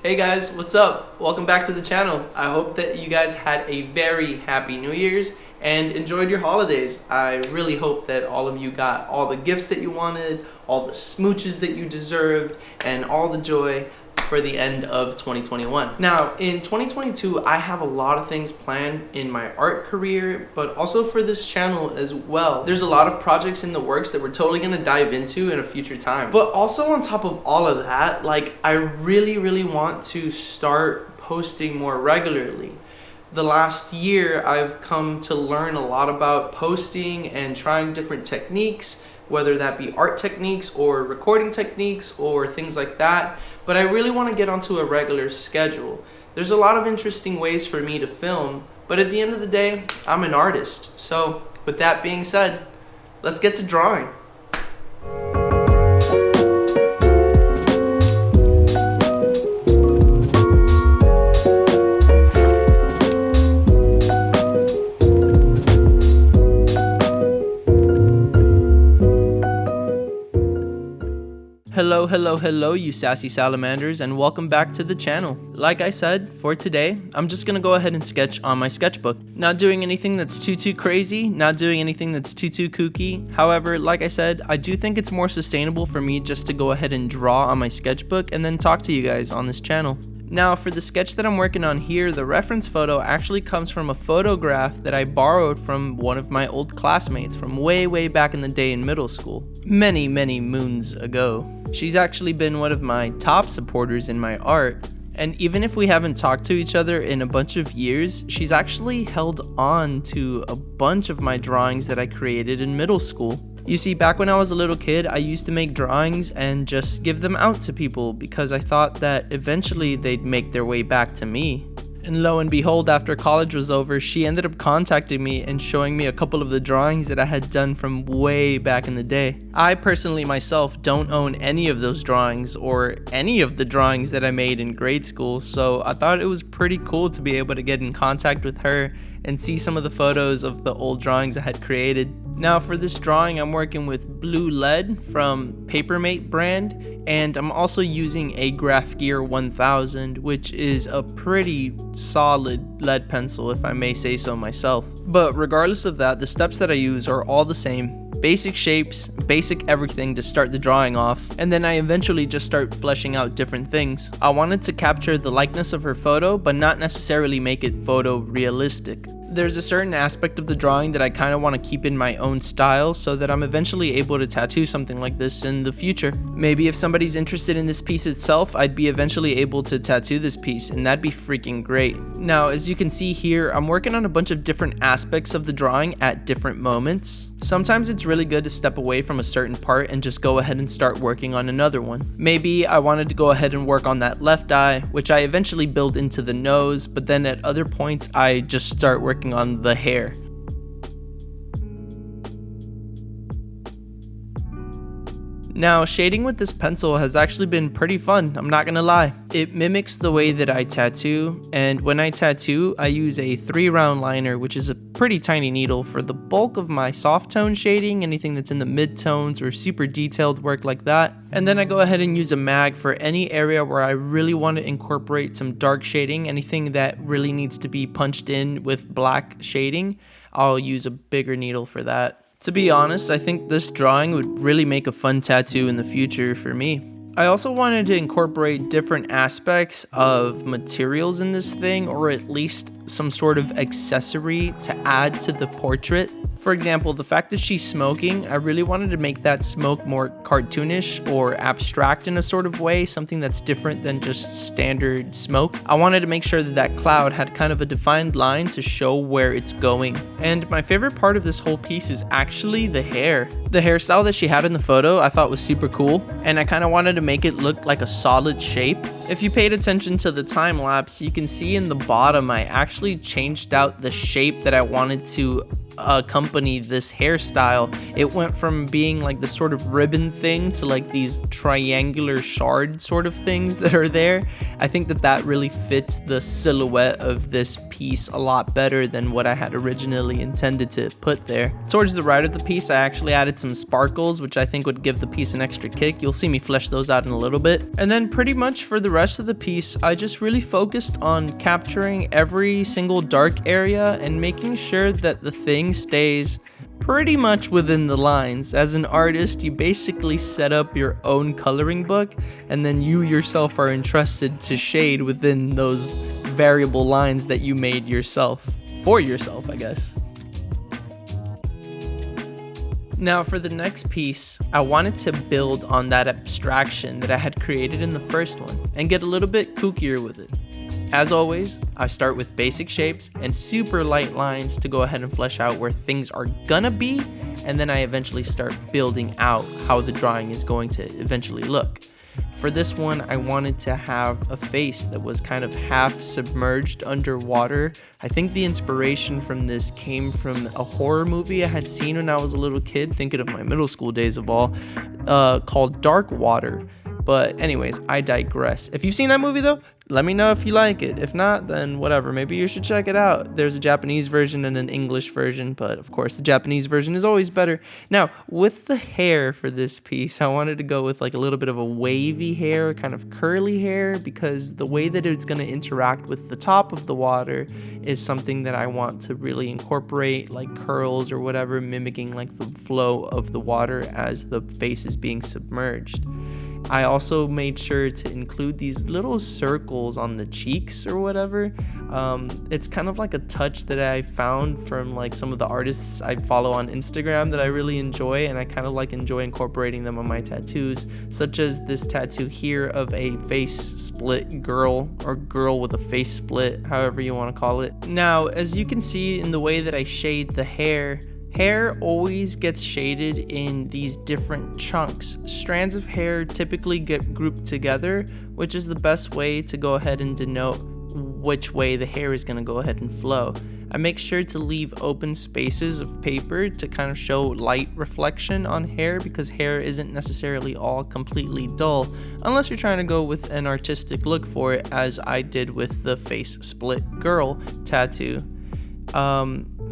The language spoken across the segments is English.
Hey guys, what's up? Welcome back to the channel. I hope that you guys had a very happy New Year's and enjoyed your holidays. I really hope that all of you got all the gifts that you wanted, all the smooches that you deserved, and all the joy for the end of 2021. Now, in 2022, I have a lot of things planned in my art career, but also for this channel as well. There's a lot of projects in the works that we're totally gonna dive into in a future time. But also on top of all of that, I really want to start posting more regularly. The last year, I've come to learn a lot about posting and trying different techniques, whether that be art techniques or recording techniques or things like that. But I really want to get onto a regular schedule. There's a lot of interesting ways for me to film, but at the end of the day, I'm an artist. So with that being said, let's get to drawing. Hello, you sassy salamanders, and welcome back to the channel. Like I said, for today, I'm just gonna go ahead and sketch on my sketchbook. Not doing anything that's too crazy, not doing anything that's too kooky. However, like I said, I do think it's more sustainable for me just to go ahead and draw on my sketchbook and then talk to you guys on this channel. Now, for the sketch that I'm working on here, the reference photo actually comes from a photograph that I borrowed from one of my old classmates from way back in the day in middle school. Many moons ago. She's actually been one of my top supporters in my art, and even if we haven't talked to each other in a bunch of years, she's actually held on to a bunch of my drawings that I created in middle school. You see, back when I was a little kid, I used to make drawings and just give them out to people because I thought that eventually they'd make their way back to me. And lo and behold, after college was over, she ended up contacting me and showing me a couple of the drawings that I had done from way back in the day. I personally myself don't own any of those drawings or any of the drawings that I made in grade school, so I thought it was pretty cool to be able to get in contact with her and see some of the photos of the old drawings I had created. Now for this drawing, I'm working with blue lead from Papermate brand, and I'm also using a Graph Gear 1000, which is a pretty solid lead pencil, if I may say so myself. But regardless of that, the steps that I use are all the same. Basic shapes, basic everything to start the drawing off, and then I eventually just start fleshing out different things. I wanted to capture the likeness of her photo, but not necessarily make it photorealistic. There's a certain aspect of the drawing that I kind of want to keep in my own style so that I'm eventually able to tattoo something like this in the future. Maybe if somebody's interested in this piece itself, I'd be eventually able to tattoo this piece, and that'd be freaking great. Now, as you can see here, I'm working on a bunch of different aspects of the drawing at different moments. Sometimes it's really good to step away from a certain part and just go ahead and start working on another one. Maybe I wanted to go ahead and work on that left eye, which I eventually build into the nose, but then at other points I just start working on the hair. Now, shading with this pencil has actually been pretty fun, I'm not gonna lie. It mimics the way that I tattoo, and when I tattoo, I use a 3-round liner, which is a pretty tiny needle for the bulk of my soft tone shading, anything that's in the mid-tones or super detailed work like that. And then I go ahead and use a mag for any area where I really want to incorporate some dark shading, anything that really needs to be punched in with black shading. I'll use a bigger needle for that. To be honest, I think this drawing would really make a fun tattoo in the future for me. I also wanted to incorporate different aspects of materials in this thing, or at least some sort of accessory to add to the portrait. For example, the fact that she's smoking, I really wanted to make that smoke more cartoonish or abstract in a sort of way, something that's different than just standard smoke. I wanted to make sure that that cloud had kind of a defined line to show where it's going. And my favorite part of this whole piece is actually the hair. The hairstyle that she had in the photo I thought was super cool, and I kind of wanted to make it look like a solid shape. If you paid attention to the time lapse, you can see in the bottom I actually changed out the shape that I wanted to accompany this hairstyle. It went from being like the sort of ribbon thing to like these triangular shard sort of things that are there. I think that really fits the silhouette of this piece a lot better than what I had originally intended to put there. Towards the right of the piece, I actually added some sparkles, which I think would give the piece an extra kick. You'll see me flesh those out in a little bit. And then pretty much for the rest of the piece, I just really focused on capturing every single dark area and making sure that the thing stays pretty much within the lines. As an artist, you basically set up your own coloring book, and then you yourself are entrusted to shade within those variable lines that you made yourself, for yourself, I guess. Now for the next piece, I wanted to build on that abstraction that I had created in the first one and get a little bit kookier with it. As always, I start with basic shapes and super light lines to go ahead and flesh out where things are gonna be, and then I eventually start building out how the drawing is going to eventually look. For this one, I wanted to have a face that was kind of half submerged underwater. I think the inspiration from this came from a horror movie I had seen when I was a little kid, thinking of my middle school days of all, called Dark Water. But anyways, I digress. If you've seen that movie though, let me know if you like it. If not, then whatever, maybe you should check it out. There's a Japanese version and an English version, but of course the Japanese version is always better. Now, with the hair for this piece, I wanted to go with like a little bit of a wavy hair, kind of curly hair, because the way that it's going to interact with the top of the water is something that I want to really incorporate, like curls or whatever, mimicking like the flow of the water as the face is being submerged. I also made sure to include these little circles on the cheeks or whatever. It's kind of like a touch that I found from like some of the artists I follow on Instagram that I really enjoy, and I kind of like enjoy incorporating them on my tattoos, such as this tattoo here of a face split girl, or girl with a face split, however you want to call it. Now, as you can see in the way that I shade the hair always gets shaded in these different chunks. Strands of hair typically get grouped together, which is the best way to go ahead and denote which way the hair is going to go ahead and flow. I make sure to leave open spaces of paper to kind of show light reflection on hair, because hair isn't necessarily all completely dull unless you're trying to go with an artistic look for it, as I did with the face split girl tattoo.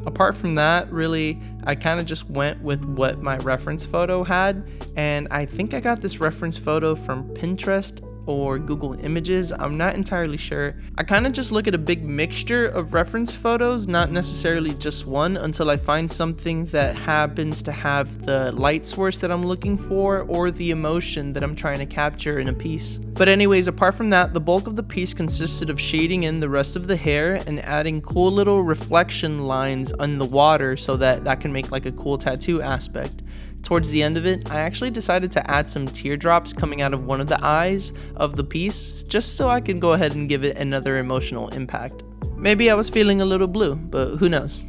Apart from that, really, I kind of just went with what my reference photo had, and I think I got this reference photo from Pinterest or Google Images. I'm not entirely sure. I kind of just look at a big mixture of reference photos, not necessarily just one, until I find something that happens to have the light source that I'm looking for or the emotion that I'm trying to capture in a piece. But anyways, apart from that, the bulk of the piece consisted of shading in the rest of the hair and adding cool little reflection lines on the water so that can make like a cool tattoo aspect. Towards the end of it, I actually decided to add some teardrops coming out of one of the eyes of the piece, just so I could go ahead and give it another emotional impact. Maybe I was feeling a little blue, but who knows.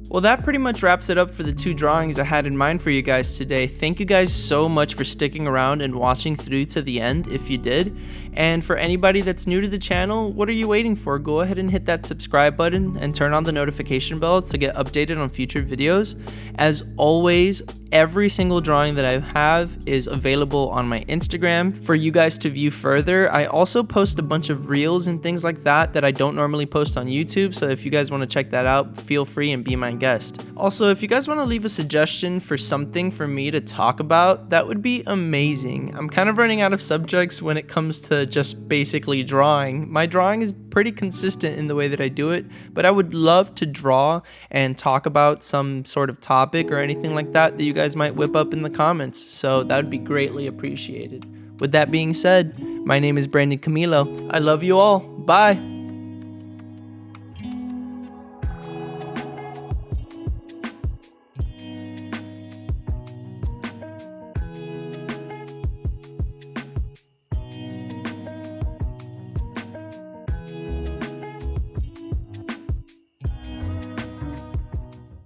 Well, that pretty much wraps it up for the two drawings I had in mind for you guys today. Thank you guys so much for sticking around and watching through to the end if you did. And for anybody that's new to the channel, what are you waiting for? Go ahead and hit that subscribe button and turn on the notification bell to get updated on future videos. As always, every single drawing that I have is available on my Instagram for you guys to view further. I also post a bunch of reels and things like that I don't normally post on YouTube, so if you guys want to check that out, feel free and be my guest. Also, if you guys want to leave a suggestion for something for me to talk about, that would be amazing. I'm kind of running out of subjects when it comes to just basically drawing. My drawing is pretty consistent in the way that I do it, but I would love to draw and talk about some sort of topic or anything like that you guys might whip up in the comments, so that would be greatly appreciated. With that being said, my name is Brandon Camilo. I love you all. Bye.